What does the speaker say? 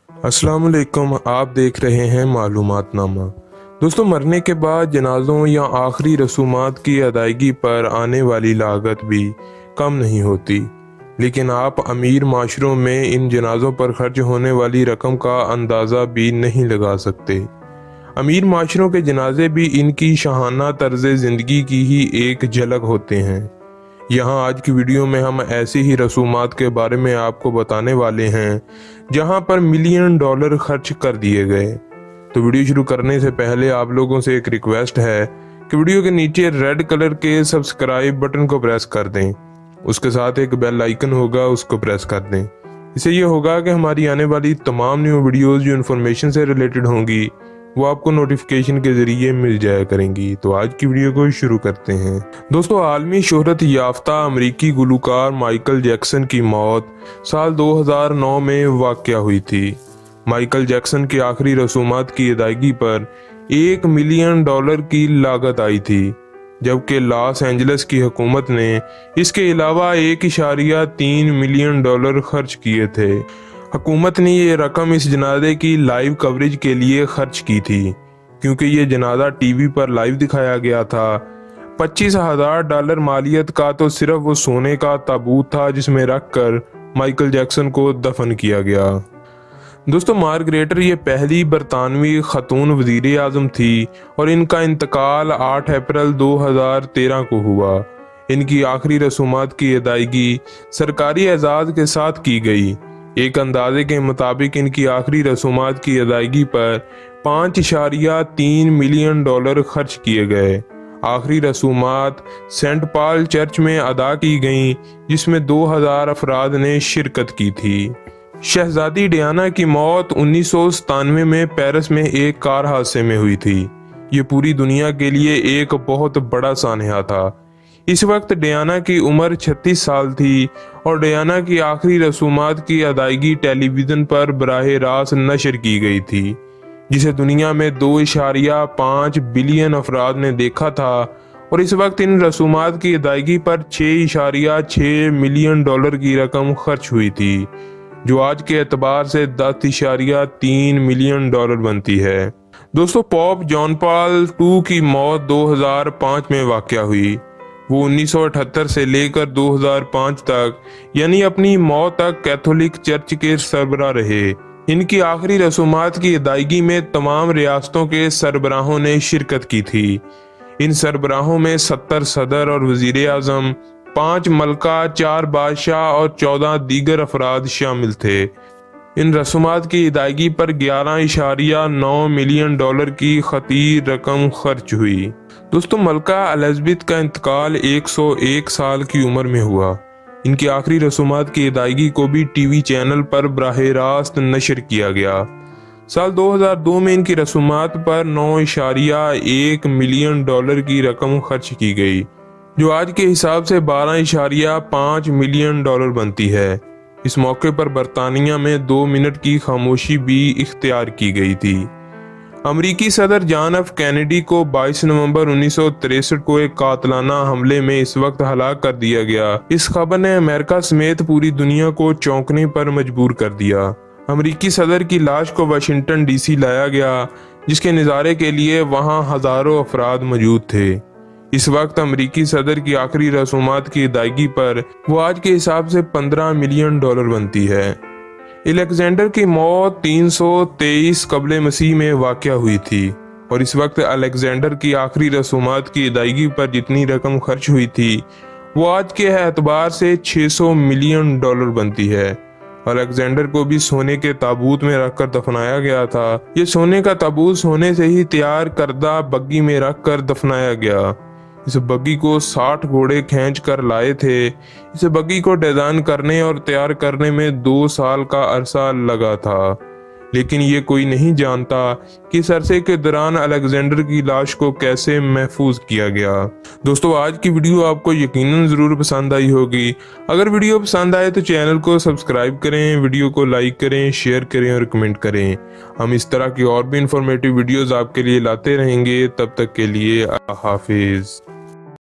अस्सलाम वालेकुम, आप देख रहे हैं मालूमात नामा। दोस्तों, मरने के बाद जनाजों या आखिरी रसूमात की अदायगी पर आने वाली लागत भी कम नहीं होती, लेकिन आप अमीर माशरों में इन जनाजों पर खर्च होने वाली रकम का अंदाज़ा भी नहीं लगा सकते। अमीर माशरों के जनाजे भी इनकी शाहाना तर्ज ज़िंदगी की ही एक झलक होते हैं। यहाँ आज की वीडियो में हम ऐसी ही रसूमात के बारे में आपको बताने वाले हैं जहाँ पर मिलियन डॉलर खर्च कर दिए गए। तो वीडियो शुरू करने से पहले आप लोगों से एक रिक्वेस्ट है कि वीडियो के नीचे रेड कलर के सब्सक्राइब बटन को प्रेस कर दें, उसके साथ एक बेल आइकन होगा उसको प्रेस कर दें। इससे ये होगा कि हमारी आने वाली तमाम न्यू वीडियोस जो इन्फॉर्मेशन से रिलेटेड होंगी वो आपको नोटिफिकेशन के जरिए मिल जाया करेंगी। तो आज की वीडियो को शुरू करते हैं। दोस्तों, आलमी शोहरत याफ्ता अमरीकी गुलकार माइकल जैक्सन की मौत साल 2009 में वाक़या हुई थी। माइकल जैक्सन की आखिरी रसूमात की अदायगी पर $1 मिलियन की लागत आई थी, जबकि लॉस एंजलिस की हुकूमत ने इसके अलावा $1.3 मिलियन खर्च किए थे। हुकूमत ने ये रकम इस जनाजे की लाइव कवरेज के लिए खर्च की थी, क्योंकि ये जनाजा टीवी पर लाइव दिखाया गया था। $25,000 मालियत का तो सिर्फ वो सोने का ताबूत था जिसमें रखकर माइकल जैक्सन को दफन किया गया। दोस्तों, मार्गरेटर ये पहली बरतानवी खतून वजीर आज़म थी और इनका इंतकाल 8 अप्रैल 2013 को हुआ। इनकी आखिरी रसूमात की अदायगी सरकारी एजाज़ के साथ की गई। एक अंदाजे के मुताबिक इनकी आखिरी रसूमात की अदायगी पर $5.3 मिलियन खर्च किए गए। आखिरी रसूमात सेंट पॉल चर्च में अदा की गईं, जिसमें 2000 अफराद ने शिरकत की थी। शहजादी डियाना की मौत 1997 में पेरिस में एक कार हादसे में हुई थी। ये पूरी दुनिया के लिए एक बहुत बड़ा सानहा था। इस वक्त डियाना की उम्र 36 साल थी और डियाना की आखिरी रसूमात की अदायगी टेलीविजन पर बराह रास्त नशर की गई थी, जिसे दुनिया में 2.5 बिलियन अफराद ने देखा था। और इस वक्त इन रसूमात की अदायगी पर $6.6 मिलियन की रकम खर्च हुई थी, जो आज के एतबार से $10.3 मिलियन बनती है। दोस्तों, पोप जॉन पॉल II की मौत 2005 में वाक़या हुई। वो 1978 से लेकर 2005 तक यानी अपनी मौत तक कैथोलिक चर्च के सरबराह रहे। इनकी आखिरी रसूमात की अदायगी में तमाम रियासतों के सरबराहों ने शिरकत की थी। इन सरबराहों में 70 सदर और वजीर आज़म, 5 मलका, 4 बादशाह और 14 दीगर अफराद शामिल थे। इन रसूमात की अदायगी पर $11.9 मिलियन की खतीर रकम खर्च हुई। दोस्तों, मलका एलिज़ाबेथ का इंतकाल 101 साल की उम्र में हुआ। इनकी आखिरी रसूमात की अदायगी को भी टीवी चैनल पर बराह रास्त नशर किया गया। साल 2002 में इनकी रसूमात पर $9.1 मिलियन की रकम खर्च की गई, जो आज के हिसाब से $12.5 मिलियन बनती है। इस मौके पर बरतानिया में 2 मिनट की खामोशी भी इख्तियार की गई थी। अमरीकी सदर जॉन एफ कैनेडी को 22 नवंबर 1963 को एक कातलाना हमले में इस वक्त हलाक कर दिया गया। इस खबर ने अमेरिका समेत पूरी दुनिया को चौंकने पर मजबूर कर दिया। अमरीकी सदर की लाश को वाशिंगटन DC लाया गया, जिसके नज़ारे के लिए वहां हजारों अफराद मौजूद थे। इस वक्त अमरीकी सदर की आखिरी रसूमात की अदायगी पर वो आज के हिसाब से $15 मिलियन बनती है। अलेक्जेंडर की मौत 323 कबल मसीह में वाक़या हुई थी और इस वक्त अलेक्जेंडर की आखिरी रसूमात की अदायगी पर जितनी रकम खर्च हुई थी वो आज के एतबार से $600 मिलियन बनती है। अलेक्जेंडर को भी सोने के ताबूत में रखकर दफनाया गया था। ये सोने का ताबूत सोने से ही तैयार करदा बग्गी में रखकर दफनाया गया। इस बग्गी को 60 घोड़े खींच कर लाए थे। इस बग्गी को डिजाइन करने और तैयार करने में 2 साल का अरसा लगा था, लेकिन ये कोई नहीं जानता कि इस अरसे के दौरान अलेक्जेंडर की लाश को कैसे महफूज किया गया। दोस्तों, आज की वीडियो आपको यकीनन ज़रूर पसंद आई होगी। अगर वीडियो पसंद आए तो चैनल को सब्सक्राइब करें, वीडियो को लाइक करें, शेयर करें और कमेंट करें। हम इस तरह की और भी इंफॉर्मेटिव वीडियोज़ आपके लिए लाते रहेंगे। तब तक के लिए हाफिज़।